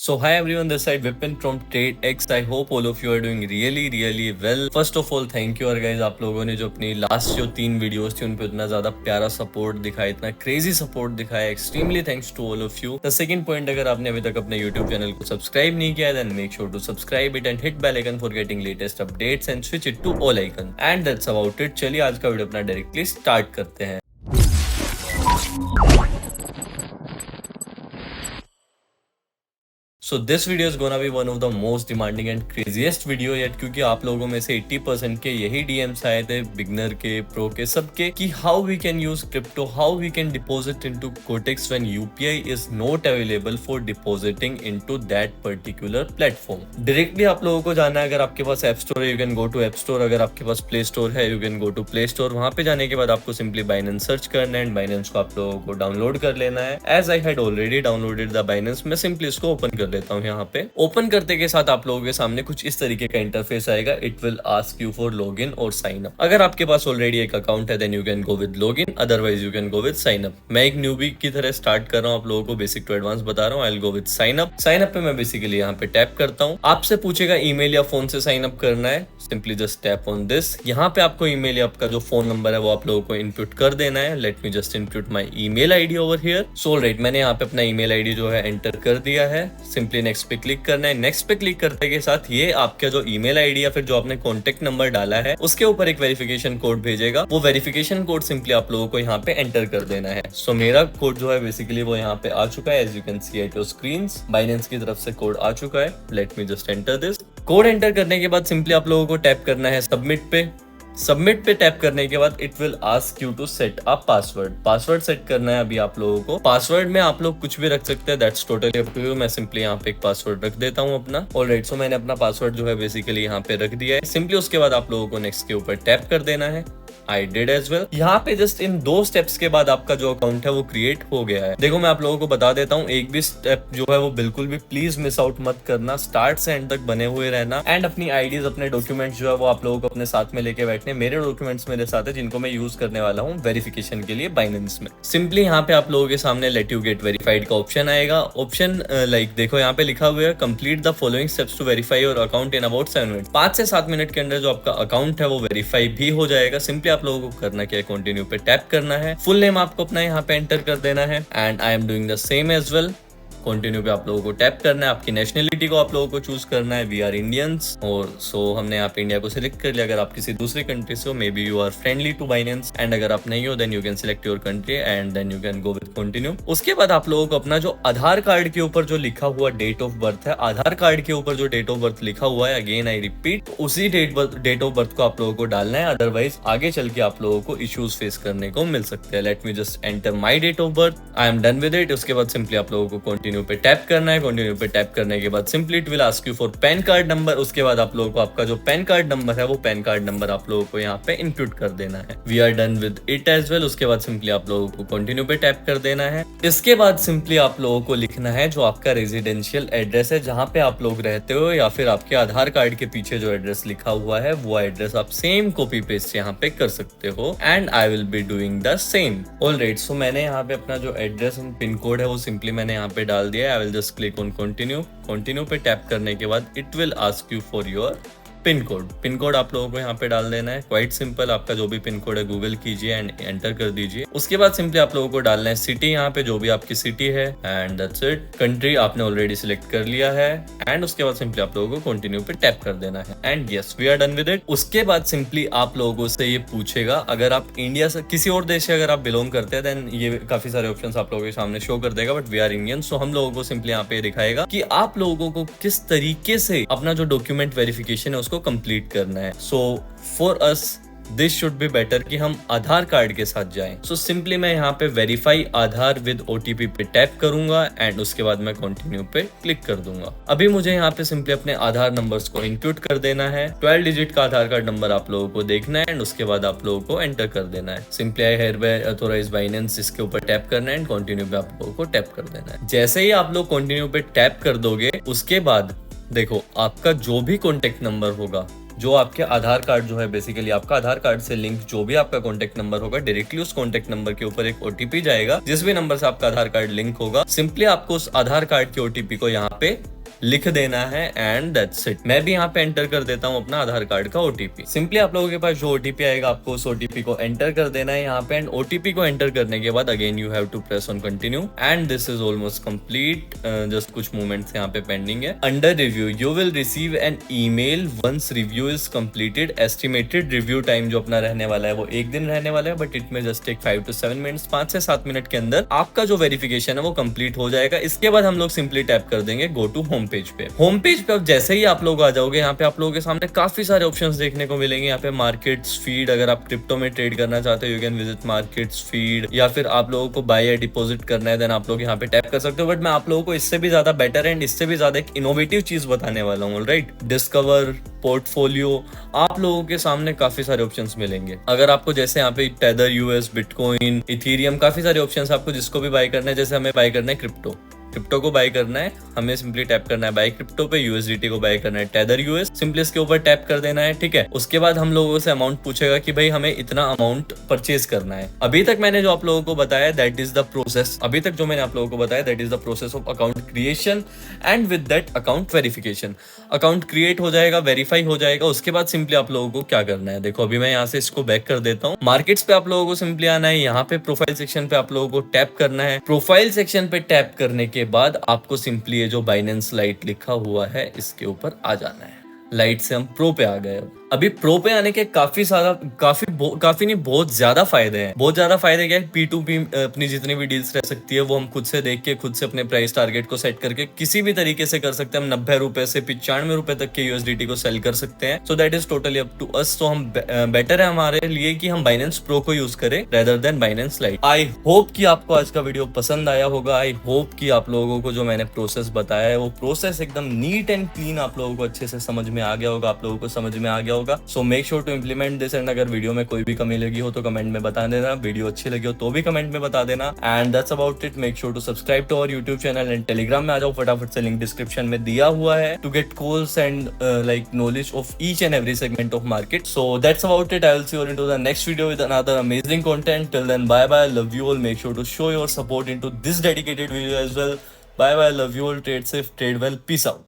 So hi everyone, this side Vipin from TradeX. I hope all of you are doing really well. First of all, thank you और guys आप लोगों ने जो अपनी last जो 3 videos थी उन पे इतना ज्यादा प्यारा सपोर्ट दिखाया, इतना क्रेजी सपोर्ट दिखाया. Extremely thanks to all of you. The second point, अगर आपने अभी तक अपने YouTube चैनल को सब्सक्राइब नहीं किया then make sure to subscribe it and hit bell icon for getting latest updates and switch it to all icon. And that's about it. चलिए आज का वीडियो अपना डायरेक्टली स्टार्ट करते हैं. So this video is gonna be one of the most demanding and craziest video yet, क्योंकि आप लोगों में से 80% के यही DMs आए थे, बिगनर के, प्रो के, सबके, कि how we can use crypto, how we can deposit into Cortex when UPI is not available for depositing into that particular platform. Directly आप लोगों को जाना है. अगर आपके पास App Store है, you can go to App Store. अगर आपके पास Play Store है, you can go to Play Store. वहाँ पे जाने के बाद आपको simply Binance सर्च करना है एंड Binance को आप लोगों को डाउनलोड कर लेना है. As I had already downloaded the Binance, मैं simply इसको ओपन कर लेता हूँ. यहाँ पे ओपन करते के साथ आप लोगों के सामने कुछ इस तरीके का इंटरफेस आएगा. It will ask you for login और साइन अप. अगर आपके पास ऑलरेडी एक अकाउंट है then you can go with login, otherwise you can go with sign up. मैं एक न्यूबी की तरह स्टार्ट कर रहा हूँ, आप लोगों को बेसिक टू एडवांस बता रहा हूँ. I will go with sign up. Sign up पे मैं बेसिकली यहाँ पे टैप करता हूँ. आपसे पूछेगा ईमेल या फोन से साइन अप करना है. Simply just tap on this. यहाँ पे आपको ईमेल या आपका जो फोन नंबर है वो आप लोगों को इनपुट कर देना है. Let me just input my email ID over here. So alright, मैंने यहाँ पे अपना ईमेल आईडी जो है एंटर कर दिया है. सिंपली नेक्स्ट पे क्लिक करना है. नेक्स्ट पे क्लिक करते के साथ ये आपका जो ईमेल आईडी या फिर जो आपने कॉन्टेक्ट नंबर डाला है उसके ऊपर एक वेरिफिकेशन कोड भेजेगा. वो वेरिफिकेशन कोड सिंपली आप लोगों को यहाँ पे एंटर कर देना है. सो मेरा कोड जो है बेसिकली वो यहाँ पे आ चुका है. As you can see at your screens, Binance की तरफ से कोड आ चुका है. Let me just enter this. Code enter करने के बाद सिंपली आप लोगों को टैप करना है सबमिट पे. सबमिट पे टैप करने के बाद it will ask you to set a password. Password set करना है अभी आप लोगों को. पासवर्ड में आप लोग कुछ भी रख सकते हैं, that's totally up to you. मैं सिंपली यहाँ पे एक पासवर्ड रख देता हूँ अपना. ऑलराइट, सो मैंने अपना पासवर्ड जो है बेसिकली यहाँ पे रख दिया है. सिंपली उसके बाद आप लोगों को नेक्स्ट के ऊपर टैप कर देना है. I did as well. यहाँ पे जस्ट इन 2 स्टेप्स के बाद आपका जो अकाउंट है वो क्रिएट हो गया है. देखो मैं आप लोगों को बता देता हूँ, एक भी स्टेप जो है वो बिल्कुल भी प्लीज मिस आउट मत करना. स्टार्ट से एंड तक बने हुए रहना एंड अपनी आईडीज, अपने डॉक्यूमेंट्स जो है वो आप लोगों को अपने साथ में लेके बैठने. मेरे डॉक्यूमेंट्स मेरे साथ है जिनको मैं यूज करने वाला हूँ वेरिफिकेशन के लिए बाइनेंस में. सिंपली यहाँ पे आप लोगों के सामने लेट यू गेट वेरीफाइड का ऑप्शन आएगा. ऑप्शन लाइक देखो यहाँ पे लिखा हुआ है complete the following steps to verify your account in about 7 minute. 5 से 7 मिनट के अंदर जो आपका अकाउंट है वो वेरीफाई भी हो जाएगा. सिंपली आप लोगों को करना कंटिन्यू पे टैप करना है. फुल नेम आपको अपना यहाँ पे एंटर कर देना है and I am doing the same as well. Continue पे आप लोगों को टैप करना है. आपकी नेशनलिटी को आप लोगों को चूज करना है. We are Indians. और सो हमने यहाँ पे इंडिया को सिलेक्ट कर लिया. अगर आप किसी दूसरी कंट्री से हो, maybe you are friendly to Binance and अगर आप नहीं हो then you can select your country and then you can go with continue. उसके बाद आप लोगों को अपना जो आधार कार्ड के ऊपर जो लिखा हुआ डेट ऑफ बर्थ है, आधार कार्ड के ऊपर जो डेट ऑफ बर्थ लिखा हुआ है, अगेन आई रिपीट, उसी डेट ऑफ बर्थ को आप लोगों को डालना है. अदरवाइज आगे चल के आप लोगों को इश्यूज फेस करने को मिल सकते हैं. Let me just enter my date of birth. I am done with it. उसके बाद सिंपली आप लोगों को कंटिन्यू पे टैप करना है. कंटिन्यू पे टैप करने के बाद simply it will ask you for pan card number. उसके बाद आप लोगों को आपका जो पैन कार्ड नंबर है वो पैन कार्ड नंबर आप लोगों को यहाँ पे इनपुट कर देना है. We are done with it as well. उसके बाद सिंपली आप लोगों को कंटिन्यू पे टैप कर देना है. इसके बाद सिंपली आप लोगों को लिखना है जो आपका रेजिडेंशियल एड्रेस है, जहाँ पे आप लोग रहते हो, या फिर आपके आधार कार्ड के पीछे जो एड्रेस लिखा हुआ है वो एड्रेस आप सेम कॉपी पेस्ट यहाँ पे कर सकते हो and I will be doing the same. All right, so मैंने यहाँ पे अपना जो एड्रेस एंड पिन कोड है वो सिंपली मैंने यहाँ पे डाल दिया है. I will just click on continue. Continue पे टैप करने के बाद it will ask you for your pin code. Pin code आप लोगों को यहाँ पे डाल देना है. Quite simple. आपका जो भी पिन कोड है गूगल कीजिए एंड एंटर कर दीजिए. उसके बाद सिंपली आप लोगों को डालना है सिटी, यहाँ पे जो भी आपकी सिटी है एंड दैट्स इट. कंट्री आपने ऑलरेडी सिलेक्ट कर लिया है एंड उसके बाद सिंपली आप लोगों को कंटिन्यू पे टैप कर देना है and yes, we are done with it. उसके बाद सिंपली आप लोगों से ये पूछेगा, अगर आप इंडिया से किसी और देश से अगर आप बिलोंग करते हैं देन ये काफी सारे ऑप्शंस आप लोगों के सामने शो कर देगा. बट वी आर इंडियन, सो हम लोगों को सिंपली यहाँ पे दिखाएगा कि आप लोगों को किस तरीके से अपना जो डॉक्यूमेंट वेरिफिकेशन है उसको कंप्लीट करना है. So for us this should be better कि हम आधार कार्ड के साथ जाएं. सो सिंपली मैं यहाँ पे वेरीफाई आधार विद ओटीपी पे टैप करूंगा एंड उसके बाद मैं कंटिन्यू पे क्लिक कर दूंगा. अभी मुझे यहाँ पे सिंपली अपने आधार नंबर्स को इनपुट कर देना है. 12 डिजिट का आधार कार्ड नंबर आप लोगों को देखना है एंड उसके बाद आप लोगों को एंटर कर देना है. सिंपली आई हियरबाय ऑथराइज बाइनेंस, इसके ऊपर टैप करना है एंड कंटिन्यू पे आप लोगों को टैप कर देना है. जैसे ही आप लोग कंटिन्यू पे टैप कर दोगे उसके बाद देखो आपका जो भी कॉन्टेक्ट नंबर होगा, जो आपके आधार कार्ड जो है बेसिकली आपका आधार कार्ड से लिंक जो भी आपका कॉन्टेक्ट नंबर होगा, डायरेक्टली उस कॉन्टेक्ट नंबर के ऊपर एक ओटीपी जाएगा. जिस भी नंबर से आपका आधार कार्ड लिंक होगा, सिंपली आपको उस आधार कार्ड के ओटीपी को यहाँ पे लिख देना है एंड दैट्स इट। मैं भी यहाँ पे एंटर कर देता हूँ अपना आधार कार्ड का ओटीपी। सिंपली आप लोगों के पास जो ओटीपी आएगा आपको उस ओटीपी को एंटर कर देना है यहाँ पे, एंड ओटीपी को एंटर करने के बाद again you have to press on continue and this is almost complete. Just कुछ मोमेंट्स यहाँ पे पेंडिंग है। Under review you will receive an email once review is completed. Estimated review time जो अपना रहने वाला है वो 1 दिन रहने वाला है, बट इट में जस्ट टेक 5 to 7 मिनट्स। 5 से 7 मिनट के अंदर आपका जो वेरिफिकेशन है वो कंप्लीट हो जाएगा। इसके बाद हम लोग सिंपली टैप कर देंगे गो टू होम पेज पे। होम पेज पे अब जैसे ही आप लोग आ जाओगे यहाँ पे आप लोगों के सामने काफी सारे ऑप्शंस देखने को मिलेंगे। यहाँ पे मार्केट्स फीड, अगर आप क्रिप्टो में ट्रेड करना चाहते हो you can visit markets feed, या फिर आप लोगों को बाय या डिपॉजिट करना है देन आप लोग यहाँ पे टैप कर सकते हो। बट मैं आप लोगों को इससे भी ज्यादा बेटर एंड इससे भी ज्यादा एक इनोवेटिव चीज बताने वाला हूँ। राइट, डिस्कवर पोर्टफोलियो, आप लोगों के सामने काफी सारे ऑप्शंस मिलेंगे। अगर आपको जैसे यहाँ पे टेदर यूएस, बिटकॉइन, इथेरियम, काफी सारे ऑप्शंस आपको जिसको भी बाय करना है। जैसे हमें बाय करना है क्रिप्टो को बाय करना है, हमें सिंपली टैप करना है बाय क्रिप्टो पे। यूएसडीटी को बाय करना है टेदर यूएस, सिंपली इसके ऊपर टैप कर देना है। ठीक है, उसके बाद हम लोगों से अमाउंट पूछेगा कि भाई हमें इतना अमाउंट परचेज करना है। अभी तक मैंने जो आप लोगों को बताया दैट इज द प्रोसेस, अभी तक जो मैंने आप लोगों को बताया that is the process of account creation and with that account verification. Account create हो जाएगा, वेरीफाई हो जाएगा, उसके बाद सिंपली आप लोगों को क्या करना है, देखो अभी मैं यहाँ से इसको बैक कर देता हूँ। मार्केट्स पे आप लोगों को सिंपली आना है, यहाँ पे प्रोफाइल सेक्शन पे आप लोगों को टैप करना है। प्रोफाइल सेक्शन पे टैप करने के बाद आपको सिंपली ये जो बाइनेंस लाइट लिखा हुआ है इसके ऊपर आ जाना है। लाइट से हम प्रो पे आ गए। अभी प्रो पे आने के काफी नहीं बहुत ज्यादा फायदे हैं। बहुत ज्यादा फायदे क्या है, P2P अपनी जितनी भी डील्स रह सकती है वो हम खुद से देख के खुद से अपने प्राइस टारगेट को सेट करके किसी भी तरीके से कर सकते हैं। हम 90 रुपए से 95 रुपए तक के यूएसडीटी को सेल कर सकते हैं। So that is totally up to us. तो हम बेटर है हमारे लिए कि हम बाइनेंस प्रो को यूज करें rather than Binance lite. I hope कि आपको आज का वीडियो पसंद आया होगा। आई होप कि आप लोगों को जो मैंने प्रोसेस बताया है वो प्रोसेस एकदम नीट एंड क्लीन आप लोगों को अच्छे से समझ में आ गया होगा, आप लोगों को समझ में आ गया होगा। So make sure to implement this and अगर वीडियो में कोई भी कमी लगी हो तो कमेंट में बता देना, वीडियो अच्छी लगी हो तो भी कमेंट में बता देना। And that's about it. Make sure to subscribe to our YouTube channel and Telegram में आ जाओ फटाफट से, लिंक डिस्क्रिप्शन में दिया हुआ है to get calls and like knowledge of each and every segment of market. So that's about it. I will see you into the next video with another amazing content. Till then bye bye, love you all. Make sure to show your support into this dedicated video as well. Bye bye, love you all, trade safe, trade well, peace out.